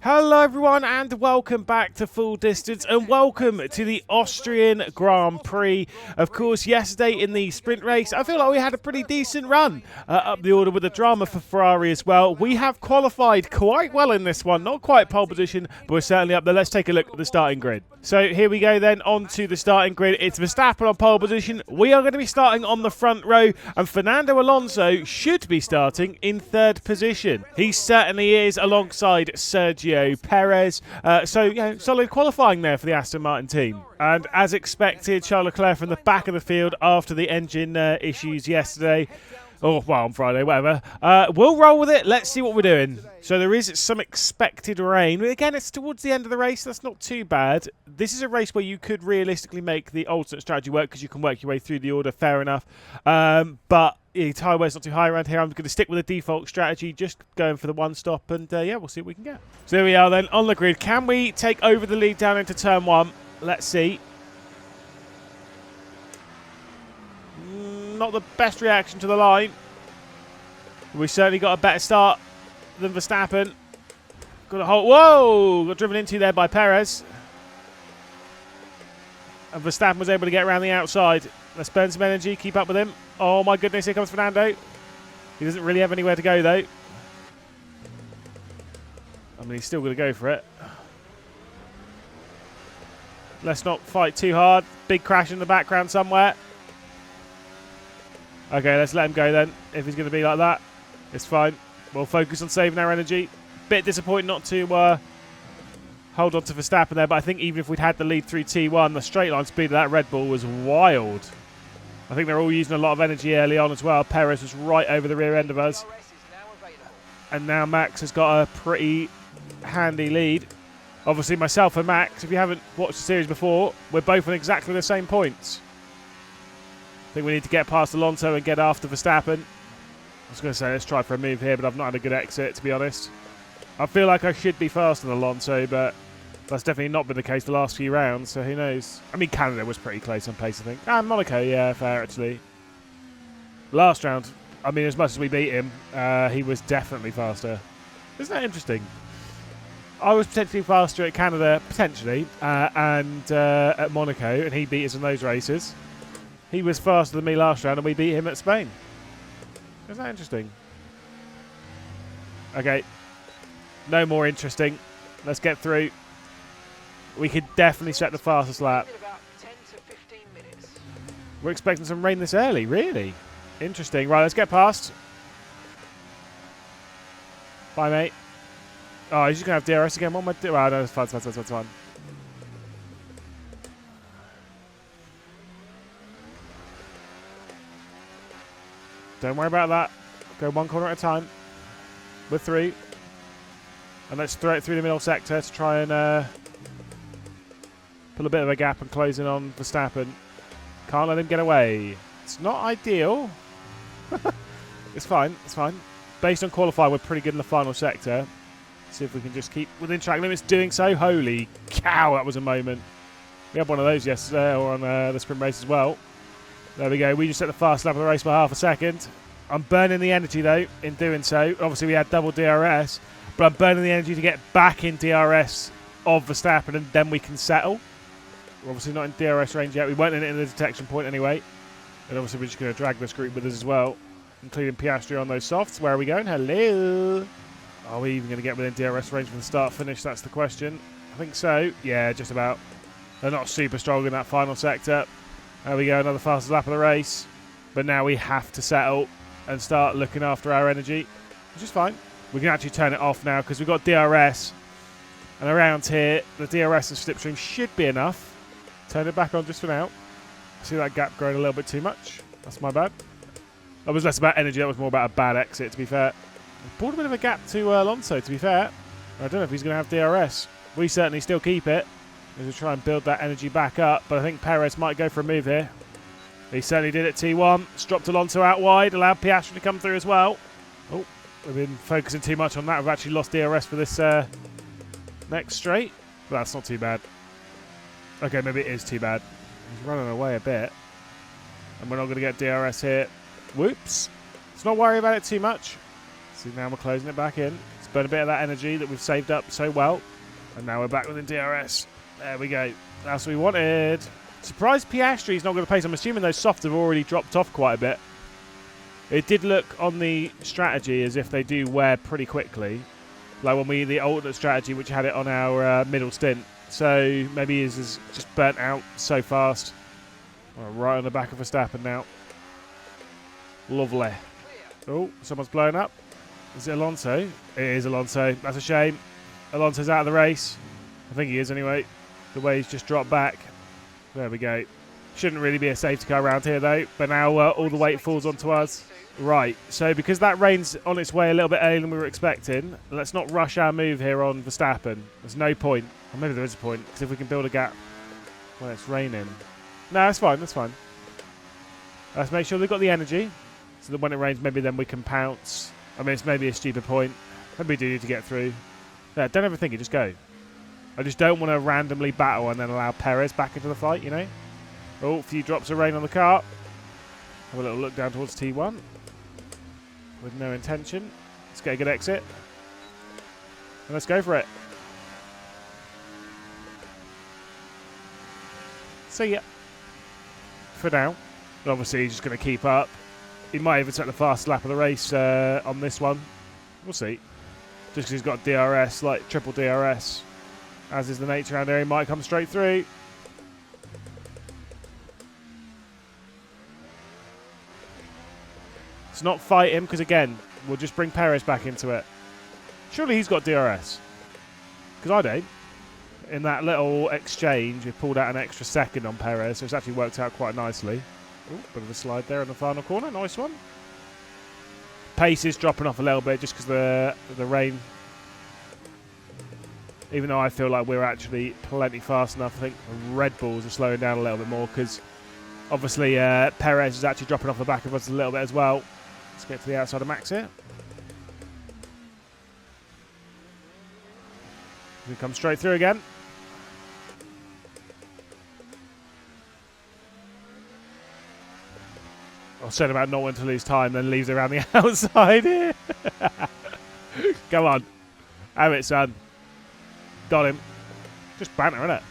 Hello everyone and welcome back to Full Distance and welcome to the Austrian Grand Prix. Of course, yesterday in the sprint race, I feel like we had a pretty decent run up the order with the drama for Ferrari as well. We have qualified quite well in this one, not quite pole position, but we're certainly up there. Let's take a look at the starting grid. So here we go then, on to the starting grid. It's Verstappen on pole position. We are going to be starting on the front row and Fernando Alonso should be starting in third position. He certainly is alongside Sergio Perez. So, solid qualifying there for the Aston Martin team. And as expected, Charles Leclerc from the back of the field after the engine issues yesterday. On Friday, whatever. We'll roll with it. Let's see what we're doing. So there is some expected rain. Again, it's towards the end of the race. That's not too bad. This is a race where you could realistically make the alternate strategy work because you can work your way through the order. Fair enough. But tyre weight's not too high around here. I'm going to stick with the default strategy, just going for the one stop. And we'll see what we can get. So there we are then on the grid. Can we take over the lead down into turn one? Let's see. Not the best reaction to the line. We certainly got a better start than Verstappen. Got a hold. Whoa! Got driven into there by Perez. And Verstappen was able to get around the outside. Let's burn some energy. Keep up with him. Oh my goodness! Here comes Fernando. He doesn't really have anywhere to go though. I mean, he's still going to go for it. Let's not fight too hard. Big crash in the background somewhere. Okay, let's let him go then. If he's going to be like that, it's fine. We'll focus on saving our energy. Bit disappointing not to hold on to Verstappen there, but I think even if we'd had the lead through T1, the straight line speed of that Red Bull was wild. I think they're all using a lot of energy early on as well. Perez was right over the rear end of us. And now Max has got a pretty handy lead. Obviously, myself and Max, if you haven't watched the series before, we're both on exactly the same points. I think we need to get past Alonso and get after Verstappen. I was going to say, let's try for a move here, but I've not had a good exit, to be honest. I feel like I should be faster than Alonso, but that's definitely not been the case the last few rounds, so who knows. I mean, Canada was pretty close on pace, I think. And Monaco, yeah, fair, actually. Last round, I mean, as much as we beat him, he was definitely faster. Isn't that interesting? I was potentially faster at Canada, potentially, and at Monaco, and he beat us in those races. He was faster than me last round, and we beat him at Spain. Isn't that interesting? Okay. No more interesting. Let's get through. We could definitely set the fastest lap. We're expecting some rain this early, really? Interesting. Right, let's get past. Bye, mate. Oh, he's just going to have DRS again. What am I doing? Oh, no, it's fine. Don't worry about that. Go one corner at a time. We're through. And let's throw it through the middle sector to try and pull a bit of a gap and close in on Verstappen. Can't let him get away. It's not ideal. It's fine. It's fine. Based on qualifying, we're pretty good in the final sector. See if we can just keep within track limits doing so. Holy cow, that was a moment. We had one of those yesterday or on the sprint race as well. There we go. We just set the fast lap of the race by half a second. I'm burning the energy, though, in doing so. Obviously, we had double DRS, but I'm burning the energy to get back in DRS of Verstappen, and then we can settle. We're obviously not in DRS range yet. We weren't in it in the detection point anyway. And obviously, we're just going to drag this group with us as well, including Piastri on those softs. Where are we going? Hello. Are we even going to get within DRS range from the start-finish? That's the question. I think so. Yeah, just about. They're not super strong in that final sector. There we go, another fastest lap of the race. But now we have to settle and start looking after our energy, which is fine. We can actually turn it off now because we've got DRS. And around here, the DRS and slipstream should be enough. Turn it back on just for now. See that gap growing a little bit too much. That's my bad. That was less about energy, that was more about a bad exit, to be fair. Brought a bit of a gap to Alonso, to be fair. I don't know if he's going to have DRS. We certainly still keep it. As we try and build that energy back up, but I think Perez might go for a move here. He certainly did at T1. Dropped Alonso out wide, allowed Piastri to come through as well. Oh, we've been focusing too much on that. We've actually lost DRS for this next straight. But that's not too bad. Okay, maybe it is too bad. He's running away a bit. And we're not going to get DRS here. Whoops. Let's not worry about it too much. See, now we're closing it back in. It's burn a bit of that energy that we've saved up so well. And now we're back within DRS. There we go. That's what we wanted. Surprised Piastri's not going to pace. I'm assuming those softs have already dropped off quite a bit. It did look on the strategy as if they do wear pretty quickly. Like when the alternate strategy, which had it on our middle stint. So maybe is just burnt out so fast. Right on the back of Verstappen now. Lovely. Oh, someone's blowing up. Is it Alonso? It is Alonso. That's a shame. Alonso's out of the race. I think he is anyway. The way he's just dropped back. There we go. Shouldn't really be a safety car around here though. But now all the weight falls onto us. Right, so because that rain's on its way a little bit earlier than we were expecting, let's not rush our move here on Verstappen. There's no point. Or maybe there is a point, because if we can build a gap when it's raining. No, that's fine, that's fine. Let's make sure they've got the energy, so that when it rains, maybe then we can pounce. I mean, it's maybe a stupid point. Maybe we do need to get through. Yeah, don't overthink it, just go. I just don't want to randomly battle and then allow Perez back into the fight, you know? Oh, a few drops of rain on the car. Have a little look down towards T1. With no intention. Let's get a good exit. And let's go for it. See ya. For now. Obviously, he's just going to keep up. He might even set the fastest lap of the race on this one. We'll see. Just because he's got DRS, like triple DRS. As is the nature around here, he might come straight through. Let's not fight him, because again, we'll just bring Perez back into it. Surely he's got DRS. Because I don't. In that little exchange, we pulled out an extra second on Perez, so it's actually worked out quite nicely. Ooh, bit of a slide there in the final corner. Nice one. Pace is dropping off a little bit just because the rain. Even though I feel like we're actually plenty fast enough, I think Red Bulls are slowing down a little bit more because obviously Perez is actually dropping off the back of us a little bit as well. Let's get to the outside of Max here. We come straight through again. I said about not wanting to lose time, then leaves it around the outside here. Come on. Have it, son. Got him. Just banter, innit?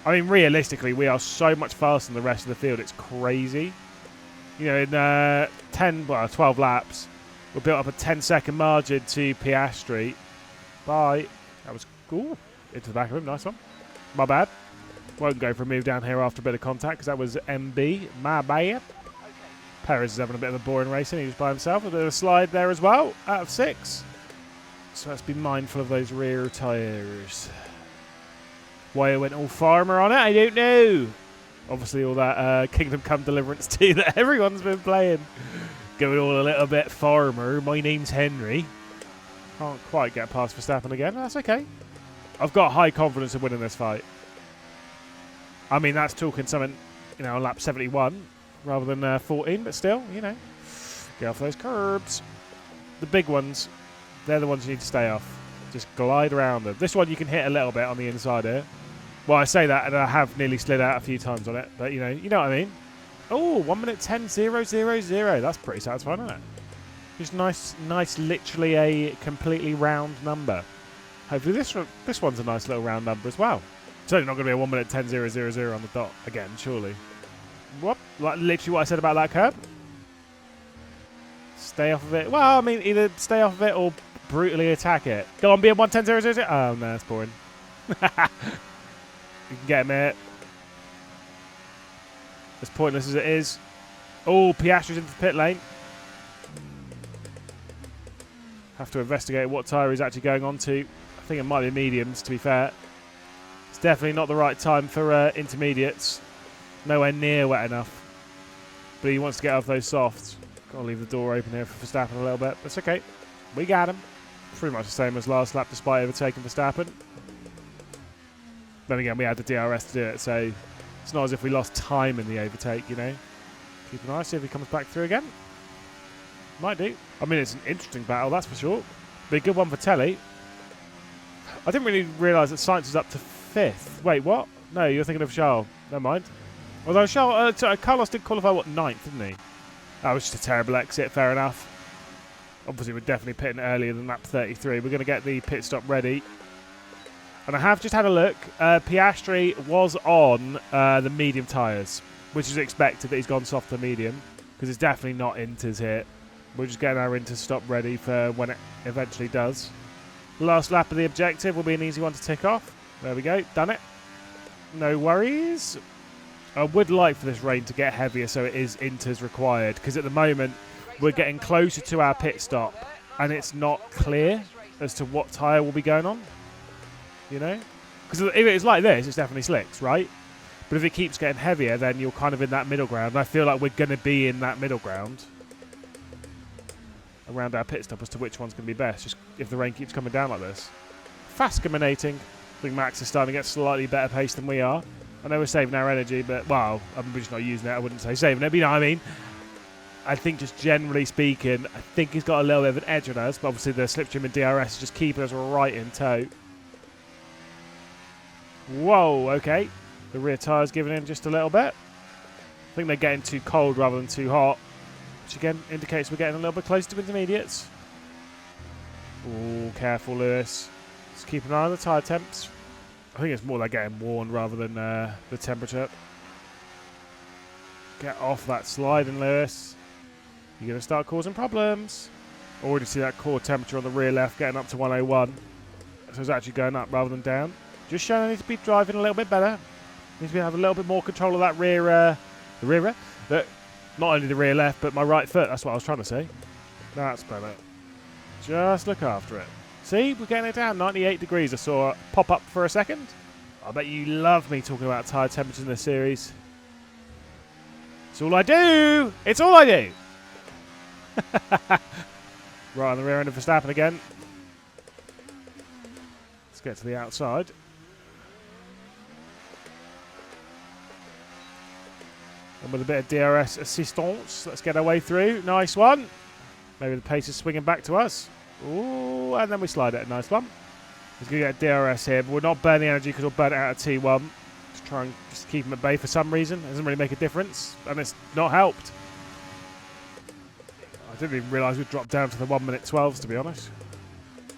I mean, realistically, we are so much faster than the rest of the field. It's crazy. You know, in 12 laps, we built up a 10-second margin to Piastri. Bye. That was cool. Into the back of him. Nice one. My bad. Won't go for a move down here after a bit of contact because that was MB. My bad. Perez is having a bit of a boring racing. He was by himself. A bit of a slide there as well. Out of 6. So let's be mindful of those rear tyres. Why I went all farmer on it, I don't know. Obviously all that Kingdom Come Deliverance 2 that everyone's been playing. Going all a little bit farmer. My name's Henry. Can't quite get past Verstappen again. That's okay. I've got high confidence in winning this fight. I mean, that's talking something, you know, on lap 71 rather than 14, but still, you know. Get off those curbs. The big ones, they're the ones you need to stay off. Just glide around them. This one you can hit a little bit on the inside here. Well, I say that, and I have nearly slid out a few times on it, but you know what I mean. Oh, 1 minute 10.000. That's pretty satisfying, isn't it? Just nice, literally a completely round number. Hopefully this one's a nice little round number as well. Certainly not going to be a 1 minute 10.000 on the dot again, surely. What? Like literally what I said about that curb? Stay off of it. Well, I mean, either stay off of it or brutally attack it. Go on, be a 110.000. Oh, no, that's boring. You can get him here. As pointless as it is. Oh, Piastri's into the pit lane. Have to investigate what tyre he's actually going on to. I think it might be mediums, to be fair. It's definitely not the right time for intermediates. Nowhere near wet enough. But he wants to get off those softs. Got to leave the door open here for Verstappen a little bit. That's okay. We got him. Pretty much the same as last lap, despite overtaking Verstappen. Then again, we had the DRS to do it, so it's not as if we lost time in the overtake, you know. Keep an eye, see if he comes back through again. Might do. I mean, it's an interesting battle, that's for sure. Be a good one for Telly. I didn't really realise that Sainz was up to 5th. Wait, what? No, you're thinking of Charles. Never mind. Although Carlos did qualify, what, 9th, didn't he? That was just a terrible exit, fair enough. Obviously, we're definitely pitting earlier than lap 33. We're going to get the pit stop ready. And I have just had a look. Piastri was on the medium tyres, which is expected that he's gone soft to medium, because it's definitely not Inters here. We're just getting our Inter stop ready for when it eventually does. Last lap of the objective will be an easy one to tick off. There we go, done it. No worries. I would like for this rain to get heavier so it is Inters required, because at the moment we're getting closer to our pit stop and it's not clear as to what tyre will be going on. You know? Because if it's like this, it's definitely slicks, right? But if it keeps getting heavier, then you're kind of in that middle ground. And I feel like we're going to be in that middle ground around our pit stop as to which one's going to be best, just if the rain keeps coming down like this. Fascinating. I think Max is starting to get slightly better pace than we are. I know we're saving our energy, but, well, I'm just not using it. I wouldn't say saving it, but you know what I mean? I think just generally speaking, I think he's got a little bit of an edge on us, but obviously the slipstream and DRS is just keeping us right in tow. Whoa, okay. The rear tyre's giving in just a little bit. I think they're getting too cold rather than too hot, which again indicates we're getting a little bit closer to intermediates. Ooh, careful, Lewis. Just keep an eye on the tyre temps. I think it's more like getting worn rather than the temperature. Get off that sliding, Lewis. You're going to start causing problems. Already see that core temperature on the rear left getting up to 101. So it's actually going up rather than down. Just showing I need to be driving a little bit better. Need to have a little bit more control of that rear, not only the rear left, but my right foot. That's what I was trying to say. That's better. Just look after it. See, we're getting it down. 98 degrees. I saw it pop up for a second. I bet you love me talking about tyre temperatures in this series. It's all I do. It's all I do. Right on the rear end of Verstappen again. Let's get to the outside. And with a bit of DRS assistance, let's get our way through. Nice one. Maybe the pace is swinging back to us. Ooh, and then we slide it. Nice one. He's going to get DRS here, but we're not burning energy because we'll burn it out of T1. Just try and just keep him at bay for some reason. It doesn't really make a difference, and it's not helped. I didn't even realise we'd dropped down to the 1 minute 12s, to be honest. It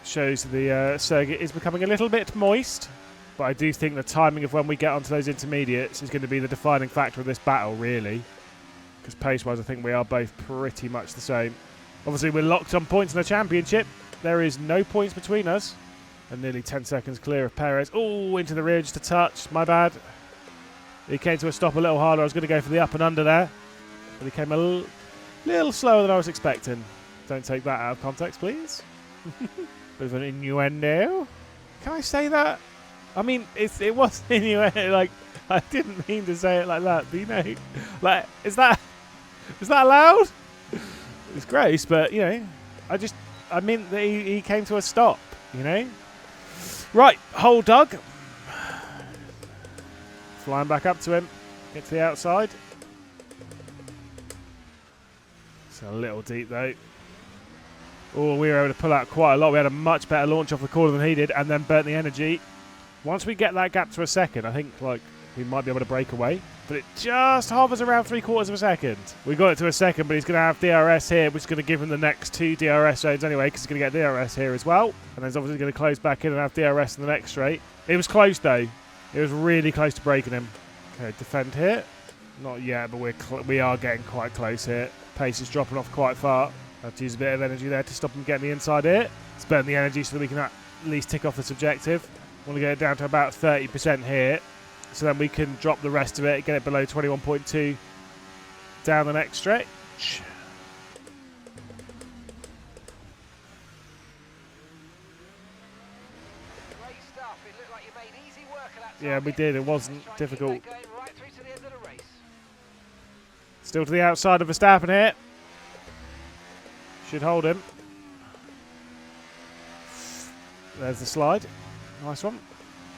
shows the circuit is becoming a little bit moist, but I do think the timing of when we get onto those intermediates is going to be the defining factor of this battle, really. Because pace-wise, I think we are both pretty much the same. Obviously, we're locked on points in the championship. There is no points between us. And nearly 10 seconds clear of Perez. Oh, into the rear just a touch. My bad. He came to a stop a little harder. I was going to go for the up and under there. But he came a little slower than I was expecting. Don't take that out of context, please. Bit of an innuendo. Can I say that? I mean, it was innuendo. Like, I didn't mean to say it like that. But, you know, like, is that allowed? It's gross, but, you know, I mean that he came to a stop, you know? Right, hold Doug. Flying back up to him. Get to the outside. It's a little deep, though. Oh, we were able to pull out quite a lot. We had a much better launch off the corner than he did, and then burnt the energy. Once we get that gap to a second, I think, like, we might be able to break away. But it just hovers around 3/4 of a second. We got it to a second, but he's going to have DRS here, which is going to give him the next 2 DRS zones anyway, because he's going to get DRS here as well. And then he's obviously going to close back in and have DRS in the next straight. It was close, though. It was really close to breaking him. Okay, defend here. Not yet, but we are getting quite close here. Pace is dropping off quite far. I have to use a bit of energy there to stop him getting the inside here. Let's burn the energy so that we can at least tick off this objective. Want to get it down to about 30% here. So then we can drop the rest of it, get it below 21.2 down the next stretch. Yeah, we did. It wasn't difficult. Still to the outside of Verstappen here. Should hold him. There's the slide. Nice one.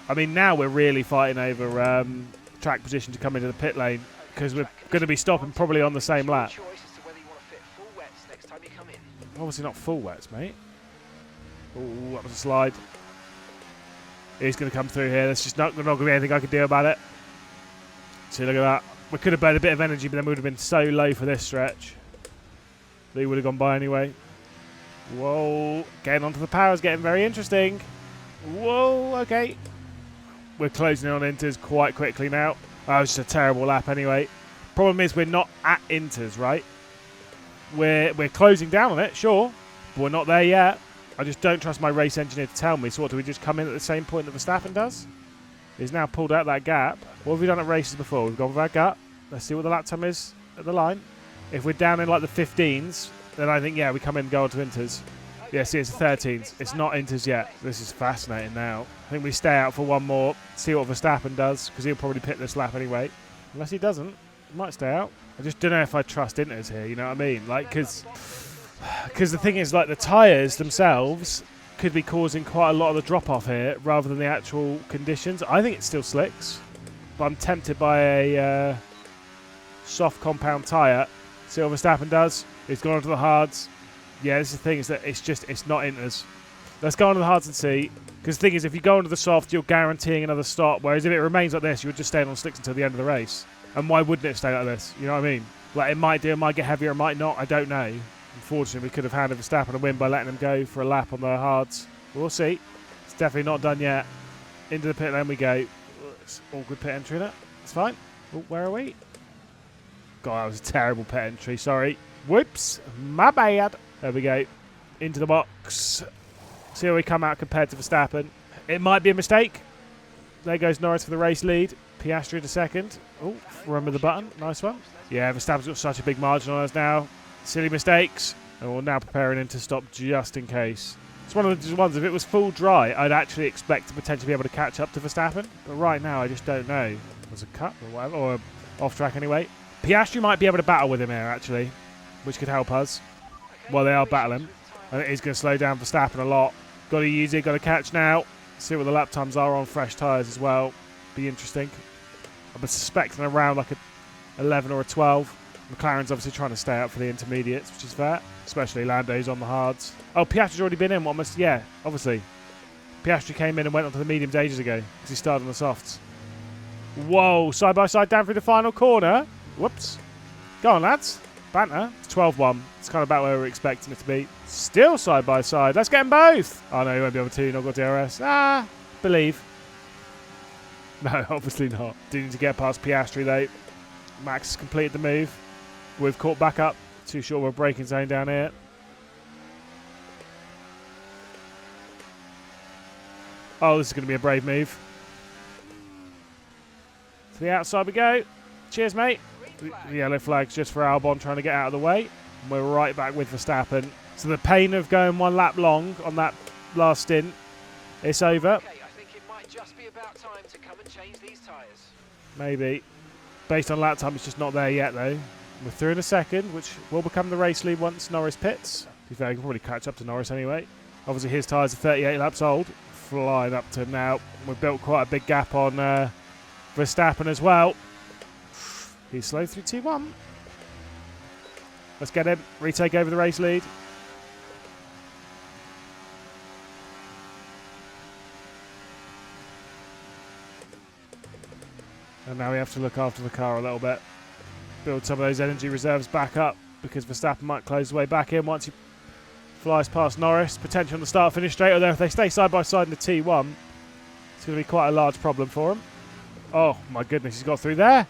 I mean, now we're really fighting over track position to come into the pit lane because we're going to be stopping probably on the same lap. Obviously not full wets, mate. Oh, that was a slide. He's going to come through here. There's just not going to be anything I can do about it. See, look at that. We could have burned a bit of energy, but then we would have been so low for this stretch. that he would have gone by anyway. Whoa, getting onto the power is getting very interesting. Whoa, okay. We're closing in on Inters quite quickly now. That was just a terrible lap anyway. Problem is we're not at Inters, right? We're closing down on it, sure, but we're not there yet. I just don't trust my race engineer to tell me. So what, do we just come in at the same point that Verstappen does? He's now pulled out that gap. What have we done at races before? We've gone with our gut. Let's see what the lap time is at the line. If we're down in like the 15s, then I think, yeah, we come in and go on to Inters. Yeah, see, it's the 13s. It's not Inters yet. This is fascinating now. I think we stay out for one more, see what Verstappen does, because he'll probably pit this lap anyway. Unless he doesn't, he might stay out. I just don't know if I trust Inters here, you know what I mean? Like, because the thing is, like, the tyres themselves could be causing quite a lot of the drop-off here, rather than the actual conditions. I think it still slicks, but I'm tempted by a soft compound tyre. See what Verstappen does. He's gone onto the hards. Yeah, this is the thing, is that it's not Inters. Let's go onto the hards and see. Because the thing is, if you go onto the soft, you're guaranteeing another stop. Whereas if it remains like this, you're just staying on slicks until the end of the race. And why wouldn't it stay like this? You know what I mean? Like, it might do, it might get heavier, it might not. I don't know. Unfortunately, we could have handed Verstappen a win by letting him go for a lap on the hards. We'll see. It's definitely not done yet. Into the pit lane we go. It's awkward pit entry, innit? It's fine. Oh, where are we? God, that was a terrible pit entry. Sorry. Whoops. My bad. There we go. Into the box. See how we come out compared to Verstappen. It might be a mistake. There goes Norris for the race lead. Piastri to second. Oh, remember the button. Nice one. Yeah, Verstappen's got such a big margin on us now. Silly mistakes. And we're now preparing him to stop just in case. It's one of the ones, if it was full dry, I'd actually expect to potentially be able to catch up to Verstappen. But right now, I just don't know. Was a cut or whatever, or off track anyway. Piastri might be able to battle with him here, actually, which could help us. Well, they are battling. And it is going to slow down Verstappen a lot. Got to use it, got to catch now. See what the lap times are on fresh tyres as well. Be interesting. I'm suspecting around like a 11 or a 12. McLaren's obviously trying to stay out for the intermediates, which is fair. Especially Lando's on the hards. Oh, Piastri's already been in. Almost, yeah, obviously. Piastri came in and went onto the mediums ages ago because he started on the softs. Whoa, side by side down through the final corner. Whoops. Go on, lads. Banter. It's 12-1. It's kind of about where we were expecting it to be. Still side by side. Let's get them both. Oh, no, he won't be able to. Not got DRS. Believe. No, obviously not. Do need to get past Piastri, though. Max has completed the move. We've caught back up. Too short of a braking zone down here. Oh, this is going to be a brave move. To the outside we go. Cheers, mate. The yellow flag's just for Albon trying to get out of the way. And we're right back with Verstappen. So the pain of going one lap long on that last stint, it's over. Okay, I think it might just be about time to come and change these tyres. Maybe. Based on lap time, it's just not there yet, though. We're through in a second, which will become the race lead once Norris pits. To be fair, I can probably catch up to Norris anyway. Obviously, his tyres are 38 laps old. Flying up to now. We've built quite a big gap on Verstappen as well. He's slow through 2-1. Let's get him. Retake over the race lead. And now we have to look after the car a little bit. Build some of those energy reserves back up because Verstappen might close the way back in once he flies past Norris. Potential on the start-finish straight, although if they stay side by side in the T1, it's going to be quite a large problem for him. Oh my goodness, he's got through there.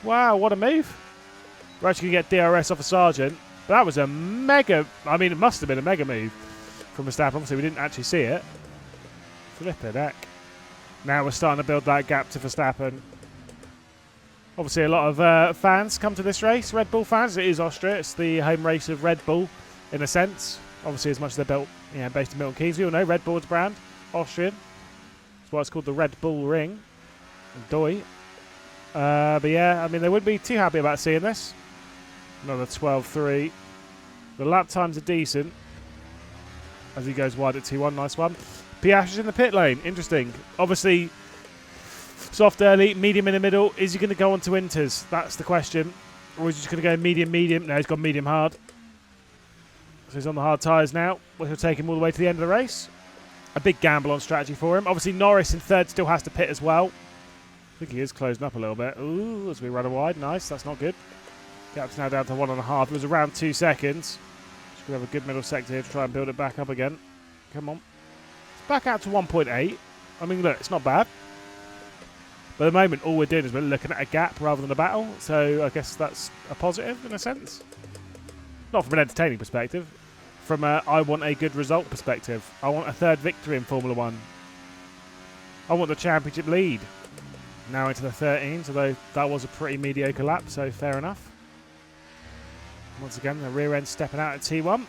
Wow, what a move. We're actually going to get DRS off a Sargent. But that was a mega, I mean, it must have been a mega move from Verstappen. Obviously, we didn't actually see it. Flippin' heck. Now we're starting to build that gap to Verstappen. Obviously, a lot of fans come to this race, Red Bull fans. It is Austria. It's the home race of Red Bull, in a sense. Obviously, as much as they're built, based in Milton Keynes. We all know Red Bull's brand, Austrian. That's why it's called the Red Bull Ring. Doi. But yeah, I mean, they wouldn't be too happy about seeing this. Another 12.3. The lap times are decent. As he goes wide at T1, nice one. Piastri's in the pit lane, interesting. Obviously, soft early, medium in the middle. Is he going to go on to Inters? That's the question. Or is he just going to go medium? No, he's gone medium hard. So he's on the hard tyres now, which will take him all the way to the end of the race. A big gamble on strategy for him. Obviously, Norris in third still has to pit as well. I think he is closing up a little bit. Ooh, as we run a wide. Nice, that's not good. Gap's now down to 1.5. It was around 2 seconds. Just going to have a good middle sector here to try and build it back up again. Come on. It's back out to 1.8. I mean, look, it's not bad. But at the moment, all we're doing is we're looking at a gap rather than a battle. So I guess that's a positive in a sense. Not from an entertaining perspective. From a I want a good result perspective. I want a 3rd victory in Formula 1. I want the championship lead. Now into the 13s, although that was a pretty mediocre lap, so fair enough. Once again, the rear end stepping out at T1.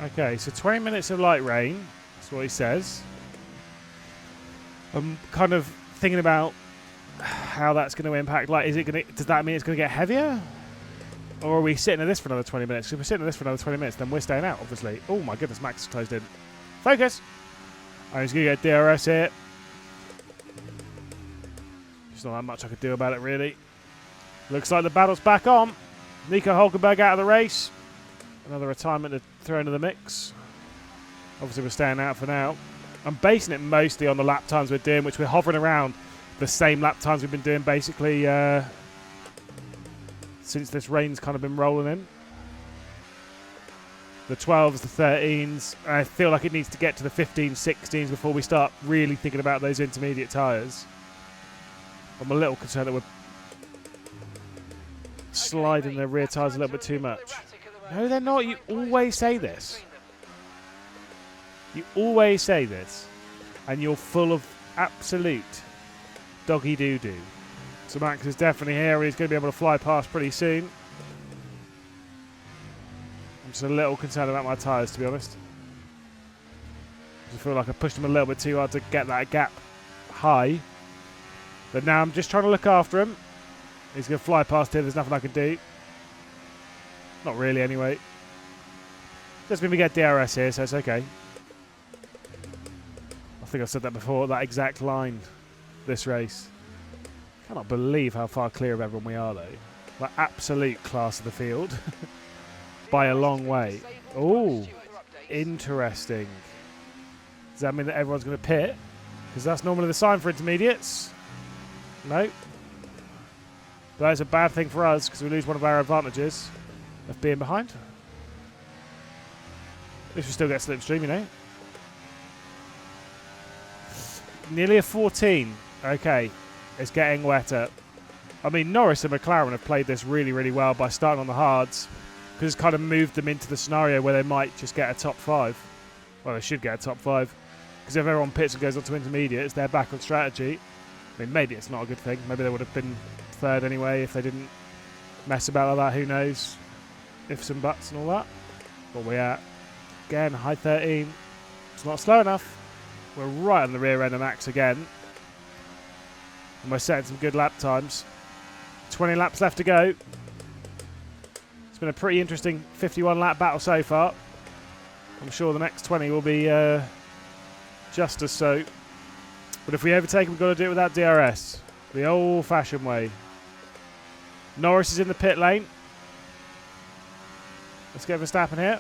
Okay, so 20 minutes of light rain. That's what he says. I'm kind of thinking about how that's going to impact. Like, does that mean it's going to get heavier? Or are we sitting at this for another 20 minutes? If we're sitting at this for another 20 minutes, then we're staying out, obviously. Oh my goodness, Max is closed in. Focus! I'm just going to get DRS here. There's not that much I could do about it, really. Looks like the battle's back on. Nico Hulkenberg out of the race. Another retirement to throw into the mix. Obviously, we're staying out for now. I'm basing it mostly on the lap times we're doing, which we're hovering around the same lap times we've been doing basically since this rain's kind of been rolling in. The 12s, the 13s. I feel like it needs to get to the 15s, 16s before we start really thinking about those intermediate tyres. I'm a little concerned that we're sliding the rear tyres a little bit too much. No, they're not. You always say this. You always say this. And you're full of absolute doggy doo-doo. So Max is definitely here and he's going to be able to fly past pretty soon. I'm just a little concerned about my tyres, to be honest. I feel like I pushed him a little bit too hard to get that gap high. But now I'm just trying to look after him. He's going to fly past here. There's nothing I can do. Not really, anyway. Just when we get DRS here, so it's okay. I think I said that before, that exact line this race. Cannot believe how far clear of everyone we are, though. Like, absolute class of the field. By a long way. Oh, interesting. Does that mean that everyone's going to pit? Because that's normally the sign for intermediates. No. But that's a bad thing for us because we lose one of our advantages of being behind. At least we still get slipstream, you know. Nearly a 14. Okay. It's getting wetter. I mean, Norris and McLaren have played this really, really well by starting on the hards. Because it's kind of moved them into the scenario where they might just get a top 5. Well, they should get a top 5. Because if everyone pits and goes on to intermediates, they're back on strategy. I mean, maybe it's not a good thing. Maybe they would have been 3rd anyway if they didn't mess about like that. Who knows? Ifs and buts and all that. What we're at. Again, high 13. It's not slow enough. We're right on the rear end of Max again. And we're setting some good lap times. 20 laps left to go. It's been a pretty interesting 51 lap battle so far. I'm sure the next 20 will be just as so. But if we overtake them, we've got to do it without DRS. The old-fashioned way. Norris is in the pit lane. Let's get Verstappen here.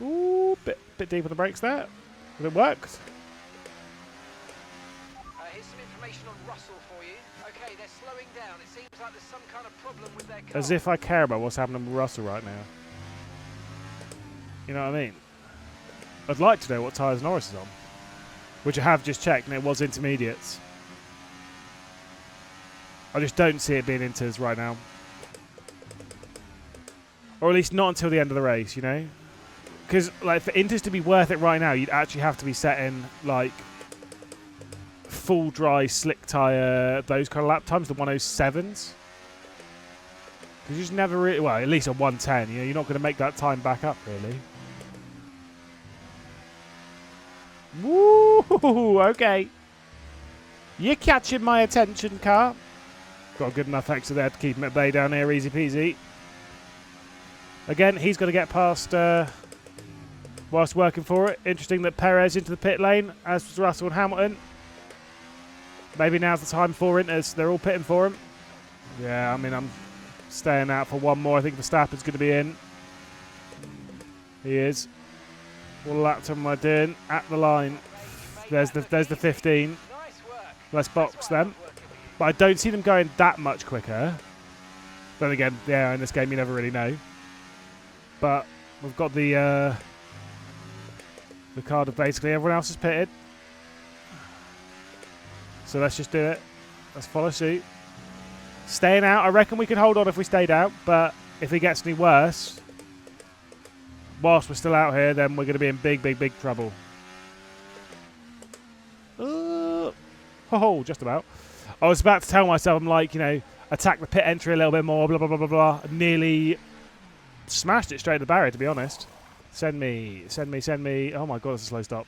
Ooh, bit deep on the brakes there. But it worked. Here's some information on Russell for you. Okay, they're slowing down. It seems like there's some kind of problem with their car. As if I care about what's happening with Russell right now. You know what I mean? I'd like to know what tyres Norris is on. Which I have just checked, and it was intermediates. I just don't see it being inters right now. Or at least not until the end of the race, you know? Because, like, for inters to be worth it right now, you'd actually have to be setting, like, full dry, slick tyre, those kind of lap times, the 107s. Because you just never really... Well, at least a 110, you know? You're not going to make that time back up, really. Woo! Okay. You're catching my attention, car. Got a good enough extra there to keep him at bay down here, easy peasy. Again, he's got to get past whilst working for it. Interesting that Perez into the pit lane, as was Russell and Hamilton. Maybe now's the time for Inters. They're all pitting for him. Yeah, I mean, I'm staying out for one more. I think Verstappen's going to be in. He is. What lap time am I doing? At the line. There's the 15. Let's box them. But I don't see them going that much quicker. Then again, yeah, in this game you never really know. But we've got the card of basically everyone else is pitted. So let's just do it. Let's follow suit. Staying out, I reckon we could hold on if we stayed out, but if it gets any worse, whilst we're still out here, then we're going to be in big, big, big trouble. Oh, just about. I was about to tell myself, I'm like, you know, attack the pit entry a little bit more, blah, blah, blah, blah, blah. Nearly smashed it straight at the barrier, to be honest. Send me, send me, send me. Oh my god, that's a slow stop.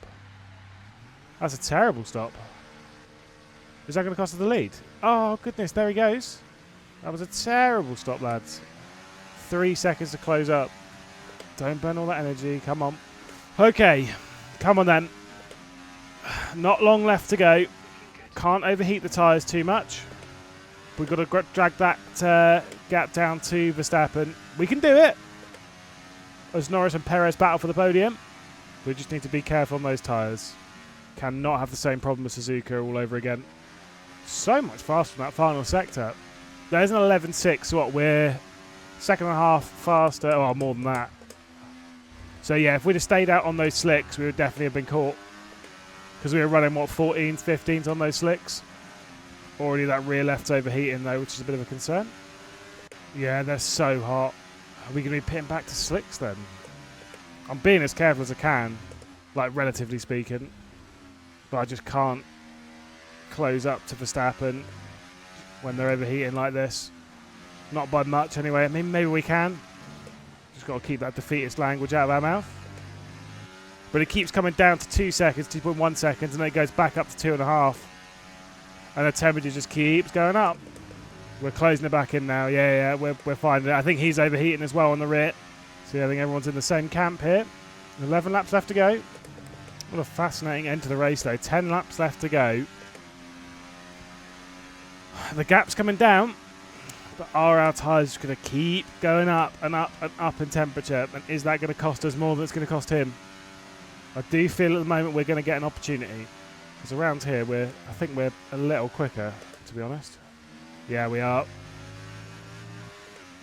That's a terrible stop. Is that going to cost us the lead? Oh, goodness, there he goes. That was a terrible stop, lads. 3 seconds to close up. Don't burn all that energy. Come on. Okay. Come on, then. Not long left to go. Can't overheat the tyres too much. We've got to drag that gap down to Verstappen. We can do it. As Norris and Perez battle for the podium. We just need to be careful on those tyres. Cannot have the same problem with Suzuka all over again. So much faster in that final sector. There's an 11.6. So what? We're second and a half faster. Oh, more than that. So yeah, if we'd have stayed out on those slicks, we would definitely have been caught. Because we were running, what, 14s, 15s on those slicks. Already that rear left's overheating though, which is a bit of a concern. Yeah, they're so hot. Are we going to be pitting back to slicks then? I'm being as careful as I can, like relatively speaking. But I just can't close up to Verstappen when they're overheating like this. Not by much anyway. I mean, maybe we can. Just got to keep that defeatist language out of our mouth. But it keeps coming down to 2 seconds, 2.1 seconds, and then it goes back up to 2.5. And the temperature just keeps going up. We're closing it back in now. Yeah, we're finding it. I think he's overheating as well on the rear. So yeah, I think everyone's in the same camp here. 11 laps left to go. What a fascinating end to the race though. 10 laps left to go. The gap's coming down. But are our tyres going to keep going up and up and up in temperature? And is that going to cost us more than it's going to cost him? I do feel at the moment we're going to get an opportunity. Because around here, I think we're a little quicker, to be honest. Yeah, we are.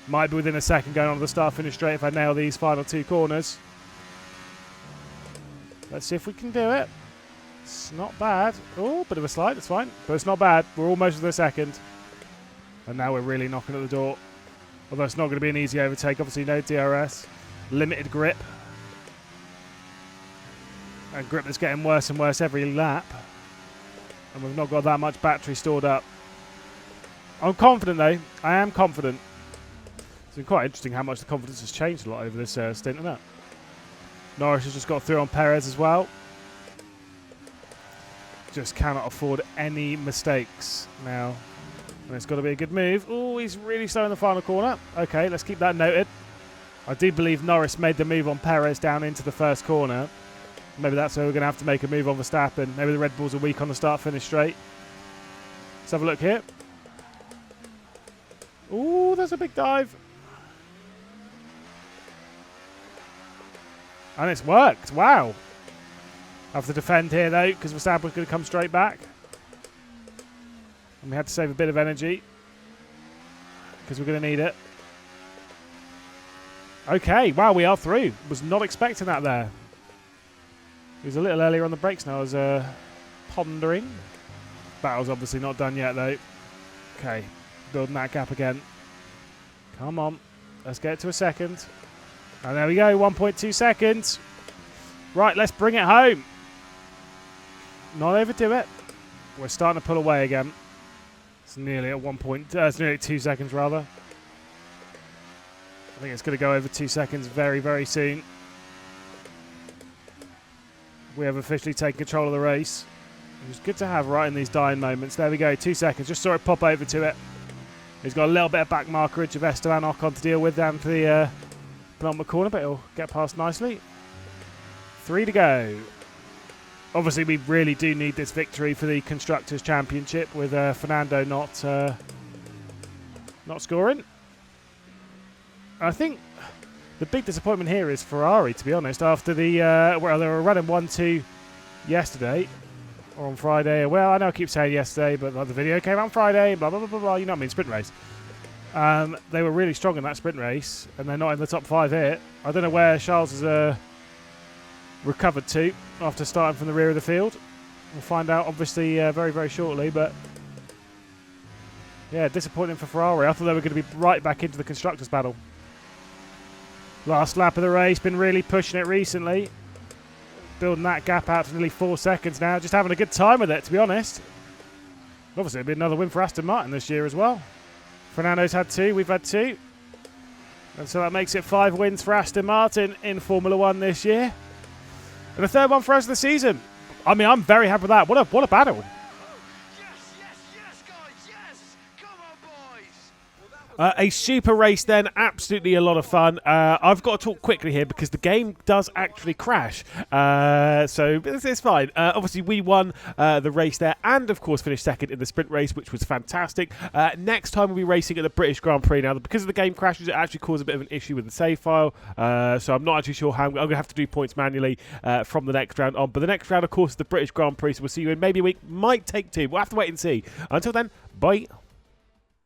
Might be within a second going on to the start-finish straight if I nail these final 2 corners. Let's see if we can do it. It's not bad. Oh, bit of a slide, it's fine. But it's not bad. We're almost within a second. And now we're really knocking at the door. Although it's not going to be an easy overtake. Obviously, no DRS. Limited grip. And grip that's getting worse and worse every lap. And we've not got that much battery stored up. I'm confident, though. I am confident. It's been quite interesting how much the confidence has changed a lot over this stint, isn't it? Norris has just got through on Perez as well. Just cannot afford any mistakes now. And it's got to be a good move. Oh, he's really slow in the final corner. Okay, let's keep that noted. I do believe Norris made the move on Perez down into the first corner. Maybe that's where we're going to have to make a move on Verstappen. Maybe the Red Bulls are weak on the start-finish straight. Let's have a look here. Ooh, there's a big dive. And it's worked. Wow. I have to defend here, though, because Verstappen's going to come straight back. And we had to save a bit of energy. Because we're going to need it. Okay. Wow, we are through. Was not expecting that there. He was a little earlier on the brakes now. I was pondering. Battle's obviously not done yet, though. Okay. Building that gap again. Come on. Let's get it to a second. And there we go. 1.2 seconds. Right, let's bring it home. Not overdo it. We're starting to pull away again. It's nearly at it's nearly at 2 seconds, rather. I think it's going to go over 2 seconds very, very soon. We have officially taken control of the race. It was good to have right in these dying moments. There we go, 2 seconds. Just saw it pop over to it. He's got a little bit of back markerage of Esteban Ocon to deal with down to the penultimate corner, but he'll get past nicely. 3 to go. Obviously, we really do need this victory for the Constructors' Championship with Fernando not scoring. I think the big disappointment here is Ferrari, to be honest. After the well, they were running 1-2 yesterday. Or on Friday. Well, I know I keep saying yesterday, but the video came out on Friday, blah, blah, blah, blah, blah. You know what I mean? Sprint race. They were really strong in that sprint race, and they're not in the top 5 here. I don't know where Charles has recovered to after starting from the rear of the field. We'll find out, obviously, very, very shortly, but yeah, disappointing for Ferrari. I thought they were going to be right back into the Constructors' battle. Last lap of the race, been really pushing it recently. Building that gap out to nearly 4 seconds now. Just having a good time with it, to be honest. Obviously, it'll be another win for Aston Martin this year as well. Fernando's had 2, we've had 2. And so that makes it 5 wins for Aston Martin in Formula 1 this year. And a 3rd one for us of the season. I mean, I'm very happy with that. What a battle. A super race then, absolutely a lot of fun. I've got to talk quickly here because the game does actually crash. So it's fine. Obviously, we won the race there and, of course, finished 2nd in the sprint race, which was fantastic. Next time we'll be racing at the British Grand Prix. Now, because of the game crashes, it actually caused a bit of an issue with the save file. So I'm not actually sure how I'm going to have to do points manually from the next round on. But the next round, of course, is the British Grand Prix. So we'll see you in maybe a week. Might take 2. We'll have to wait and see. Until then, bye.